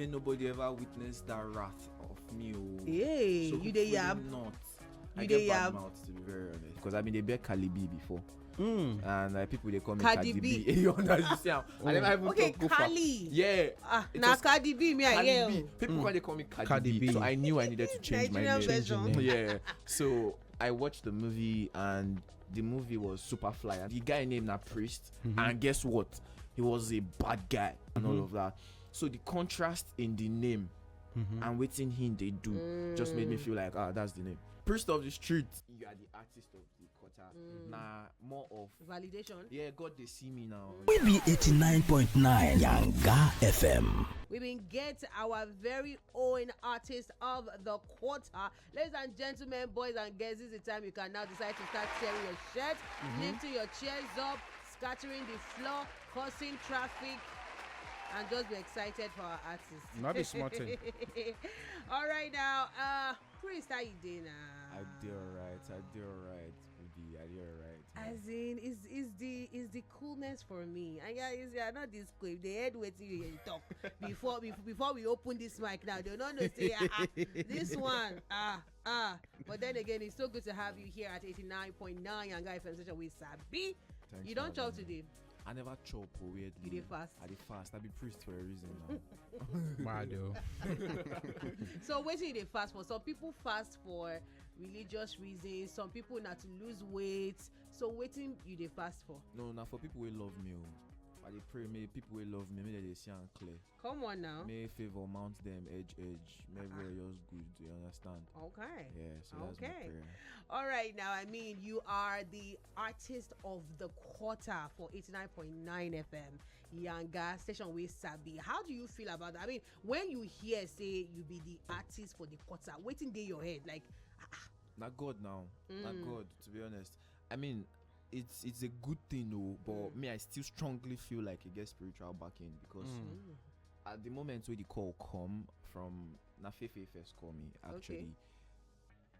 may nobody ever witness that wrath of me. Hey, so you dey yab. Not. You I dey get bad yab. mouth, to be very honest, because I've been a big Cardi B before, and people they call me Cardi Cardi B. B. You understand? I never even Okay, talk go far. Kali. Yeah. It Now was Cardi B, me I Cardi hear. B. People when they call me Cardi, Cardi B, B. so I knew I needed to change my Nigerian name. version. Yeah. So I watched the movie, and the movie was super fly. And the guy named a priest, and guess what? He was a bad guy and all of that. So the contrast in the name and Wetin him they do just made me feel like, that's the name. Priest of the street. You are the artist of the quarter. Nah, more of Validation. yeah, God they see me now. We be 89.9 Yanga FM. We been get our very own artist of the quarter. Ladies and gentlemen, boys and girls, this is the time you can now decide to start tearing your shirt, lifting your chairs up, scattering the floor, causing traffic, and just be excited for our artist. Not be smarting. All right now, Priest, how you doing now? I do alright. Woody, I do alright. As in, is the coolness for me? And yeah, not this cool. They heard what you talk before we open this mic now. They don't know say this one But then again, it's so good to have you here at 89.9 Yanga FM station with Sabi. Thanks You for don't chop having me. today. I never chop weirdly. You dey fast? I dey fast. I be priest for a reason now. Mad So waiting you dey fast for? Some people fast for religious reasons. Some people not to lose weight. So waiting you dey fast for? No, now for people who love me, I dey pray may people who love me, may they see and clear. Come on now. May favor mount them edge. May everywhere yours good. Do you understand? Okay. Yeah. So that's my Okay. prayer. All right, now I mean you are the artist of the quarter for 89.9 FM Yanga station with Sabi. How do you feel about that? I mean, when you hear say you be the artist for the quarter, waiting day your head like Not God now. Not God. To be honest, I mean, it's a good thing though. But me, I still strongly feel like it gets spiritual backing because at the moment where the call come from Nafefe first call me actually. Okay.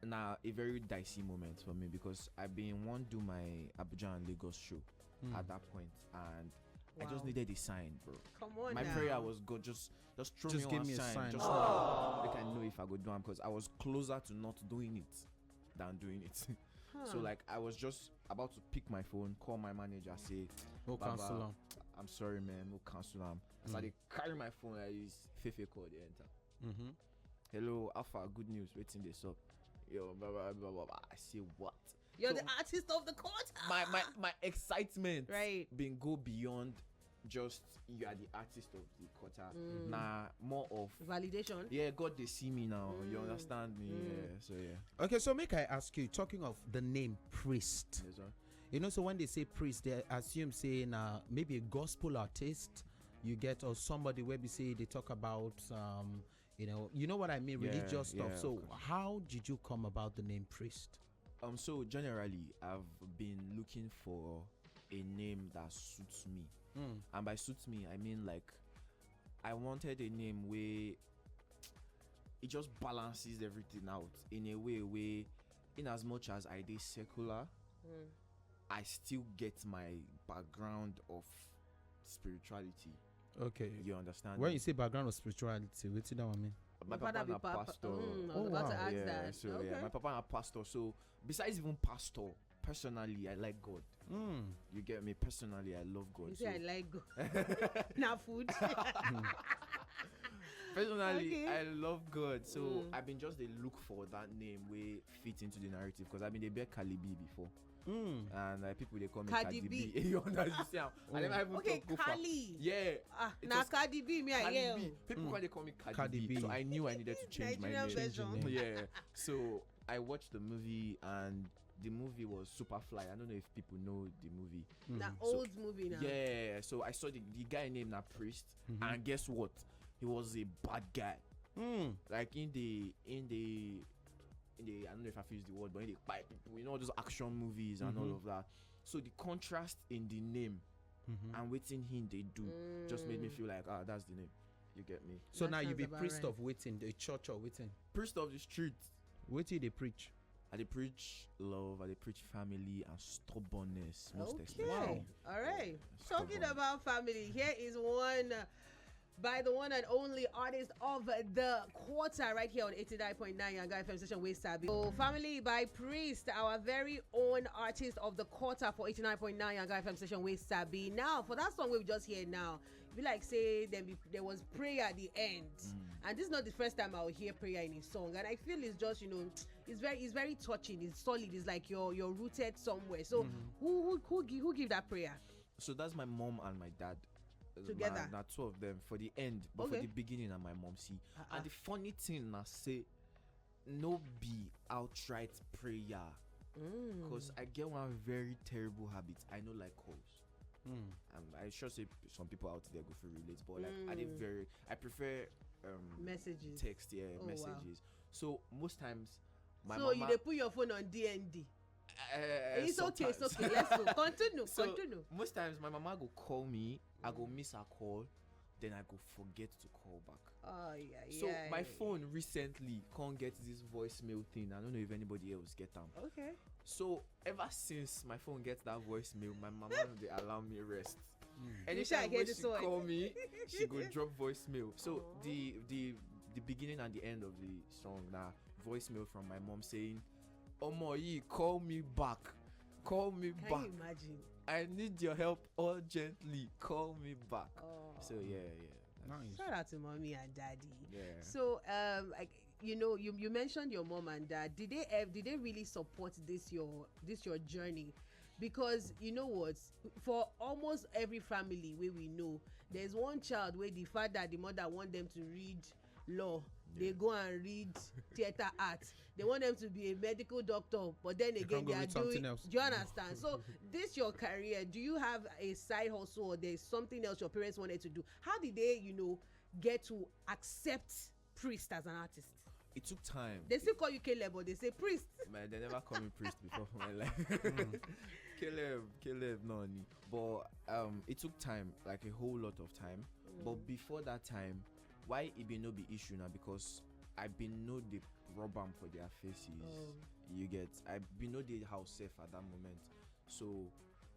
Now a very dicey moment for me because I've been want to do my Abuja and Lagos show at that point, and I just Wow. needed a sign, bro. come on My now. prayer was God, just throw Just me give one me a sign. just like I know if I go do it, because I was closer to not doing it than doing it. So like I was just about to pick my phone, call my manager, say, No Baba, cancel I'm sorry, man, no cancel them. As I carry my phone, I use Fefe call the enter. Hello, Alpha, good news. Waiting this up. Yo, blah, blah, blah, blah, blah. I say what? You're So the artist of the quarter. my excitement Right. been go beyond just you are the artist of the quarter. Nah, more of Validation. yeah, God they see me now. You understand me? Yeah. So yeah. Okay, so make I ask you, talking of the name priest. Yes, sir. You know, so when they say priest, they assume saying maybe a gospel artist you get, or somebody where we say they talk about you know what I mean, Yeah, religious stuff. yeah, So of course. how did you come about the name priest? So generally I've been looking for a name that suits me. And by suits me I mean like I wanted a name where it just balances everything out in a way in as much as I did secular, I still get my background of spirituality. Okay. You understand? When me? you say background of spirituality, what's that one mean? My Your father papa be na pastor. I was Oh, about to wow. ask Yeah, that. so Okay. yeah, my papa na pastor. So besides even pastor, personally I like God. You get me? Personally I love God. You So say I like go. Now food. personally Okay. I love God. So I've been just a look for that name where fit into the narrative because I've been a big Cardi B before. And people they call me Cardi Cardi B. B. You understand? I never even Okay, talk go far. Kali. Yeah. It Now was Cardi B, me I Cardi hear. B. People when they call me Cardi, Cardi B. B. So I knew I needed to change my Nigerian name. version. Yeah. So I watched the movie and the movie was super fly. I don't know if people know the movie. That So- old movie now. Yeah. So I saw the guy named a priest, and guess what? He was a bad guy. Like in the I don't know if I use the word, but in the pipe people, you know, those action movies and all of that. So the contrast in the name and Wetin him they do just made me feel like that's the name. You get me? So That now you sounds be about priest right. of Wetin, the church of Wetin. Priest of the street. Wetin they preach? I dey preach love, I dey preach family and stubbornness most Okay. especially. Wow. All right. Yeah, Talking stubborn. about family, here is one by the one and only artist of the quarter right here on 89.9 Yanga FM station with Sabi. So, family by Priest, our very own artist of the quarter for 89.9 Yanga FM station with Sabi. Now, for that song we've just heard now, be like say there was prayer at the end. And this is not the first time I'll hear prayer in his song. And I feel it's just, it's very touching. It's solid. It's like you're rooted somewhere. So who give that prayer? So that's my mom and my dad. Together? Not two of them for the end, but for the beginning and my mom see. And the funny thing I say, no be outright prayer. Because I get one very terrible habit. I know like calls. I sure say some people out there go for relate, but like I prefer messages, text, messages. Wow. So most times my so mama, you they put your phone on DND. It's okay, sometimes. it's okay. Let's go. Continue. So Continue. most times my mama go call me, I go miss her call, then I go forget to call back. Oh yeah. So my phone recently can't get this voicemail thing. I don't know if anybody else get them. Okay. So ever since my phone gets that voicemail, my mama they allow me rest. Wish I Anytime get when this she one. call me, she go drop voicemail. So the beginning and the end of the song now, voicemail from my mom saying, "Omo yi, call me back, call me Can back. you imagine? I need your help urgently. Call me back." Oh. So yeah. Nice. Shout out to mommy and daddy. Yeah. So like you mentioned your mom and dad. Did they really support this your journey? Because you know what, for almost every family where we know, there's one child where the father, the mother want them to read law. They go and read theater art. They want them to be a medical doctor, but then again they are doing else. Do you understand? So this your career. Do you have a side hustle or there's something else your parents wanted to do? How did they, get to accept Priest as an artist? It took time. They still call you Caleb, but they say Priest. Man, they never call me Priest before for my life. Caleb, no. But it took time, like a whole lot of time. But before that time, why it be no be issue now? Because I been know the problem for their faces. You get, I been know the house safe at that moment. So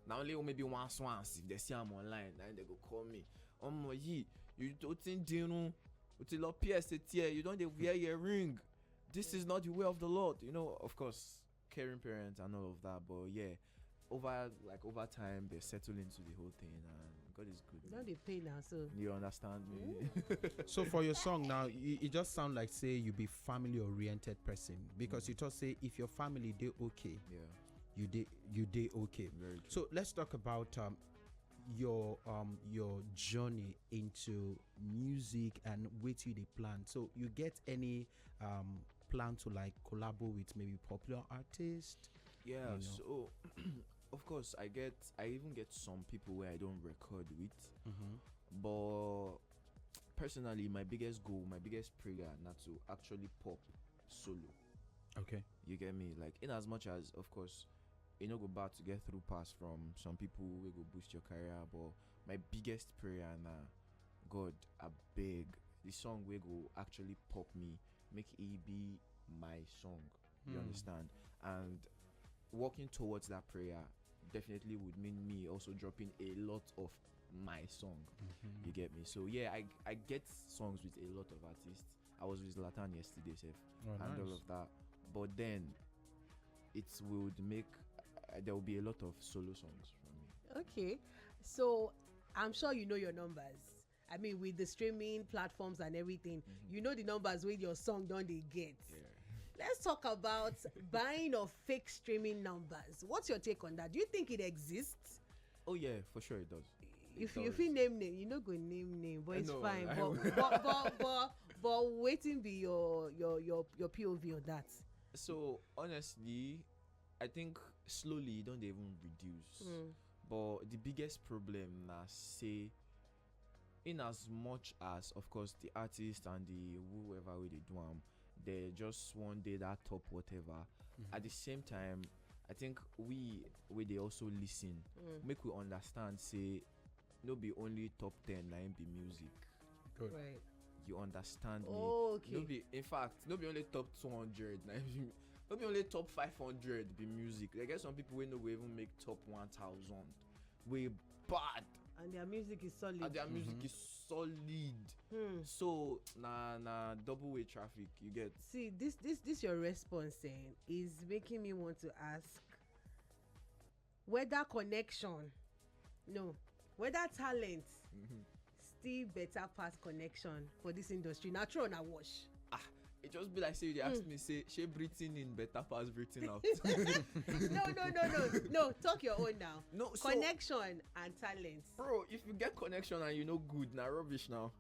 now only maybe once if they see I'm online, then they go call me. You don't think you don't wear your ring. This is not the way of the Lord. Of course, caring parents and all of that. But yeah, over time they settle into the whole thing, and God is good. Don't they pay now? So you understand me? So for your song now, it just sound like say you be family oriented person, because you just say if your family they okay, you they okay. Very true. So let's talk about your journey into music and Wetin they plan. So you get any plan to like collabo with maybe popular artists? Yeah. So of course I even get some people where I don't record with. But personally, my biggest goal, my biggest prayer, not to actually pop solo. Okay. You get me? Like, in as much as, of course, you know, go back to get through pass from some people who go boost your career. But my biggest prayer now, God, I beg, the song will go actually pop me, make it be my song. You understand? And working towards that prayer definitely would mean me also dropping a lot of my song. You get me? So yeah, I get songs with a lot of artists. I was with Zlatan yesterday, and all of that. But then it would make there will be a lot of solo songs from me. okay, so I'm sure you know your numbers. I mean, with the streaming platforms and everything, you know the numbers with your song don't they get. Let's talk about buying of fake streaming numbers. What's your take on that? Do you think it exists? Oh yeah, for sure it does. If you name, you know go name, but it's No, fine. I But waiting be your POV on that. So honestly, I think slowly don't even reduce. But the biggest problem now say, in as much as of course the artist and the whoever way they do they just one day that top whatever. At the same time, I think we they also listen, make we understand say no be only top 10 9 be music. Good. Right. You understand me? Okay. No be, in fact, no be only top 200 no be only top 500 be music. I guess some people we know we even make top 1000. We bad. And their music is solid. and their music is solid. So na double way traffic you get. See, this your response is making me want to ask whether connection, no, whether talent still better pass connection for this industry. Na true or na wash? It just be like say they ask me say she breathing in better pass breathing out. No, talk your own now. No, so, connection and talent. bro, if you get connection and you know good, na rubbish now.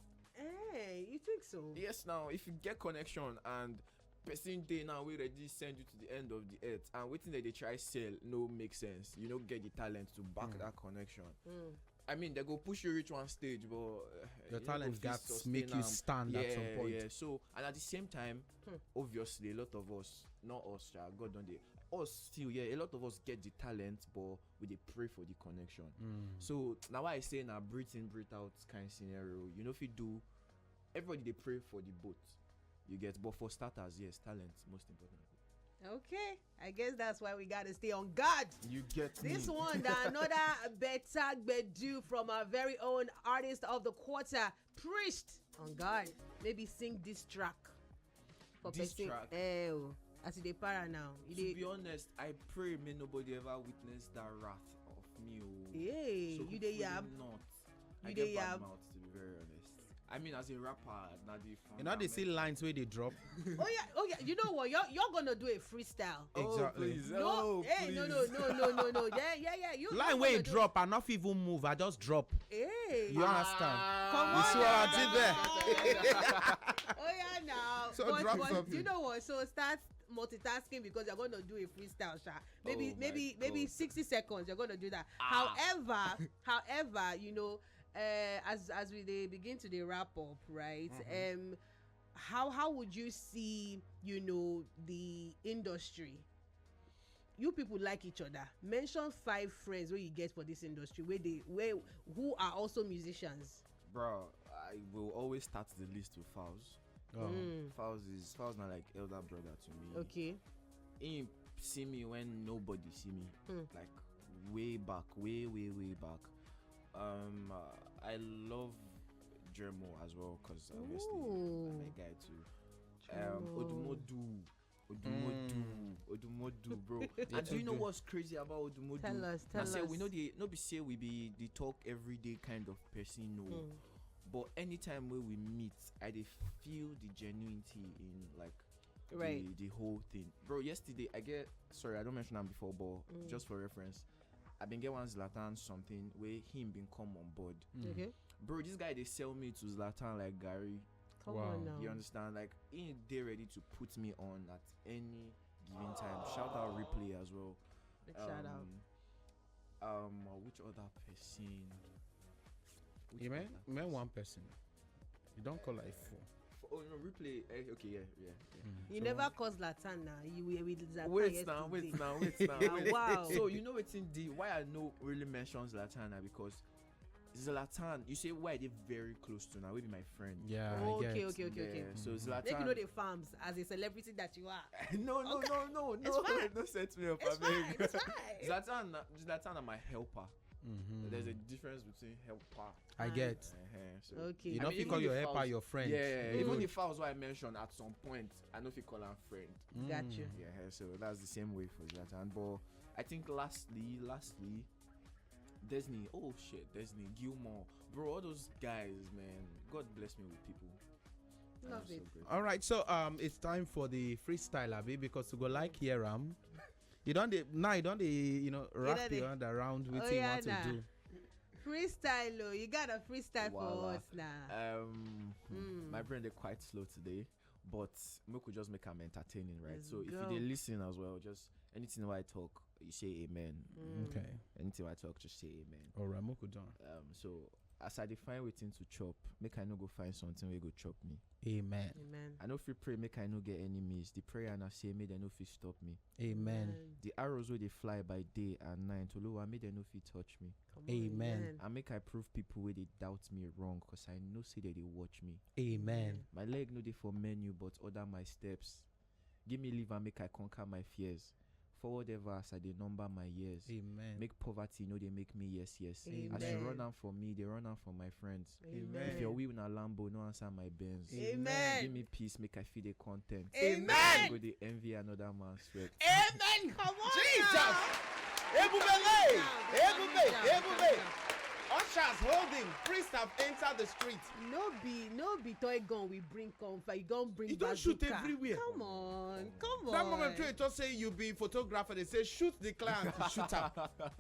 Hey, you think so? Yes, now if you get connection and person dey now we ready send you to the end of the earth and wetin they try sell no make sense. You no get the talent to back that connection. I mean, they go push you reach one stage, but Your you no go talent fit gaps sustain make you am. stand at some point. Yeah. So, and at the same time, obviously, a lot of us, not us, God don't they, us still, a lot of us get the talent, but we dey pray for the connection. So now why I say now breathe in, breathe out kind of scenario. You know, if you do, everybody they pray for the boat. You get, but for starters, yes, talent most important. Okay, I guess that's why we gotta stay on guard. You get This me. one, another better gbedu from our very own artist of the quarter, Priest. On guard, maybe sing this track. For This person- track? As they para now. To be honest, I pray may nobody ever witness that wrath of me. Hey, So you dey hopefully yam. not. You I dey get bad yam. mouth, to be very honest. I mean, as a rapper, not the You know they see lines where they drop. Oh yeah. You know what? You're gonna do a freestyle. Exactly. Please. No, Oh, hey, please. no. Yeah. You Line where you drop and not even move. I just drop. Hey. You understand? Come You on see what I did there? Oh yeah, now. So but, drop but something. you know what? So start multitasking because you're gonna do a freestyle, sha. Maybe Oh my maybe God. 60 seconds. You're gonna do that. However, you know, as we dey begin to wrap up, right? How would you see, you know, the industry? You people like each other. Mention 5 friends where you get for this industry who are also musicians. Bro, I will always start the list with Fowls. Fowls not like elder brother to me. Okay. He see me when nobody see me. Like way back, way back. I love Jermo as well because obviously I'm a guy too. Odumodu, bro. And do you know what's crazy about Odumodu? Tell us. We know no be say we be the talk everyday kind of person, no. But anytime where we meet, I dey feel the genuinity in like the whole thing. Bro, yesterday I don't mention that before, but just for reference, I been get one Zlatan something where him been come on board. Okay. Bro, this guy they sell me to Zlatan like Gary. Come on now. You understand? Like he they ready to put me on at any given time. Shout out Replay as well. Big shout out. Which other person? You mean one person. You don't call like 4. Oh no, Replay. Okay, yeah. You never caused Latan now. You were with Zlatan Wait now. Wow. So you know what's in the why I know really mentions Zlatan now because Zlatan, you say why they very close to now, maybe my friend. Yeah. Oh, I get. okay. So Zlatan. Make you know the farms as a celebrity that you are. No. It's fine. Don't set me up. It's I beg. fine. Zlatan are my helper. There's a difference between helper. I get. So Okay. You know if you even call your if I helper was- your friend. Yeah, even if I was what I mentioned at some point, I know if you call him friend. Got you. Yeah, so that's the same way for Zlatan. But I think lastly, Disney. Oh shit, Disney, Gilmore, bro, all those guys, man. God bless me with people. Love I'm so it. grateful. All right, so it's time for the freestyle, Abi, because to go like here, you don't wrap don't dey- your hand around what Oh, you yeah, want to nah. do. Freestyle, oh, you got a freestyle for Voila. us now. My brain they're quite slow today, but we could just make them entertaining, right? Let's So if go. you they listen as well, just anything where I talk, you say amen. Okay. Anything where I talk, just say amen. All right, Moko done. So as I define waiting to chop, make I no go find something where go chop me. Amen. Amen. I know if you pray, make I no get enemies. The prayer and I say, may they no fit stop me. Amen. The arrows where they fly by day and night, to lower, may they no fit touch me. Come Amen. And make I prove people where they doubt me wrong, cause I know say that they watch me. Amen. My leg no dey for menu, but order my steps. Give me leave and make I conquer my fears. forward ever as I dey number my years. Amen. Make poverty no dey make me yes. As you Amen. run am for me, they run am for my friends. Amen. If your wheel na Lambo, no answer my Benz. Amen. Give me peace, make I feel the content. Amen. Go dey envy another man's sweat. Amen. Come on Jesus. now. Ebubele. Calm Ebube. down, calm Ebube. down. Ushers holding. Priests have entered the street. No be toy gun we bring comfort. You gon' bring You don't shoot bazooka. everywhere. Come on. That moment when you just say you be photographer, they say shoot the client, shoot her.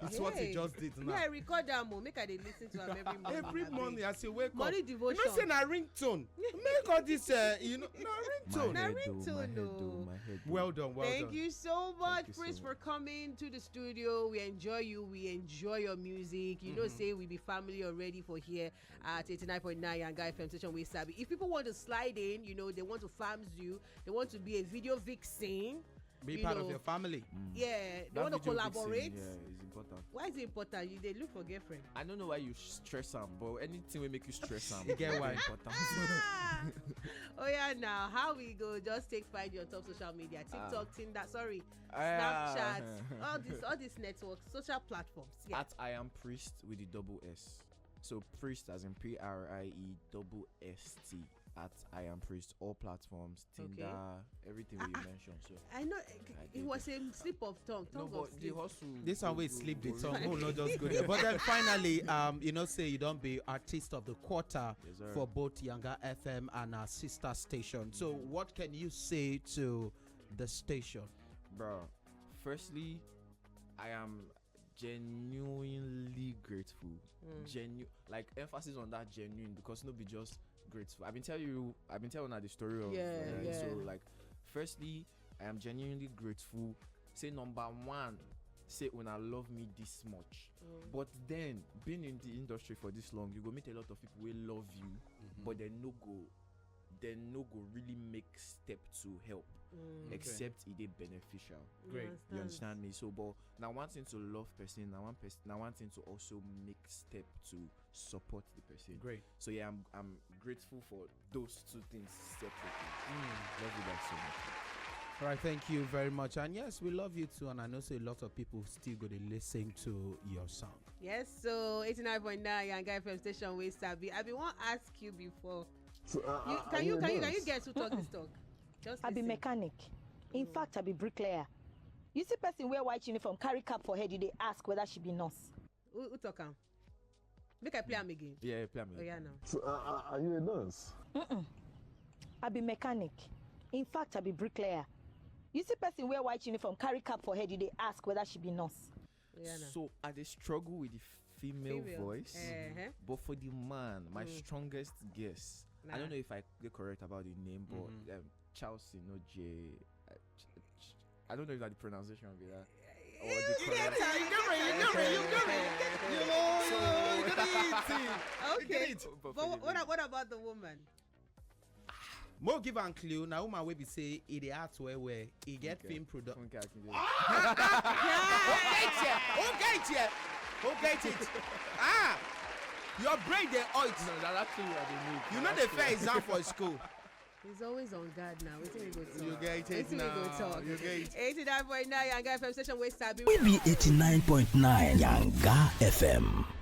It's what he Hey. just did now. Yeah, I record that more. Make I dey listen to him every morning. Every abeg. morning I say wake Morning up. devotion. You know say na ringtone. Make all this ringtone. Na My ringtone, head, oh. my head. Well done, well Thank done. you so much, you so Prince, much. for coming to the studio. We enjoy you. We enjoy your music. You know, say we be family already for here at 89.9 Yanga FM station with Sabi. If people want to slide in, you know, they want to farms you, they want to be a video vixen. Be you part know, of your family. Yeah, they want to collaborate. Yeah, it's important. Why is it important? You they look for girlfriend. I don't know why you stress am, but anything will make you stress am. You get why? Important. Oh yeah, now how we go? Just find your top social media, TikTok, Tinder, sorry, Snapchat, all these networks, social platforms. Yeah. At I am priest with the double S. So priest as in PRIEST. At I am priest, all platforms, Tinder, everything we mentioned. So I know did it was a slip of tongue. no, Tongue but of the slip. hustle. This one will sleep the go tongue. really- Oh, no, just go there. But then finally, you know, say you don't be artist of the quarter Yes, sir. for both Yanga FM and our sister station. So, what can you say to the station? Bro, firstly, I am genuinely grateful. Like emphasis on that genuine, because no be just grateful. I've been telling you the story of Yeah. So like, firstly, I am genuinely grateful. Say number one, say when I love me this much. But then being in the industry for this long, you go meet a lot of people will love you, but they no go really make step to help. Except it is beneficial. Great. You understand me? So, but now one thing to love person, now one thing to also make step to support the person. Great. So yeah, I'm grateful for those two things separately. Love you guys so much. All right, thank you very much. And yes, we love you too. And I know say a lot of people still going to listen to your song. Yes, so 89.9 Yanga FM station with Sabi. I been want ask you before. So, Can you guess who talk this talk? Just I be listen. mechanic. In fact, I be bricklayer. You see person wear white uniform, carry cap for head, you dey ask whether she be nurse. Who talk am? Make I play am again. Yeah, play me. Oh yeah, now. So, are you a nurse? I be mechanic. In fact, I be bricklayer. You see person wear white uniform, carry cap for head, you dey ask whether she be nurse. Oh yeah, now. So I dey struggle with the female voice, but for the man, my strongest guess. I don't know if I get correct about the name, but Chelsea, no J. I don't know if that the pronunciation will be that. Or the Okay. But what about the woman? More give and clue. Now, woman will be say it the art where he get film production. Okay, I can do it. Who get it? Ah! Your brain they oil. No, that's actually what they need. You know the fair exam for school. He's always on guard now. Wetin we go talk? You get it Wetin we go now. talk? You get it. 89.9 Yanga FM station with Sabi. We be 89.9 Yanga FM.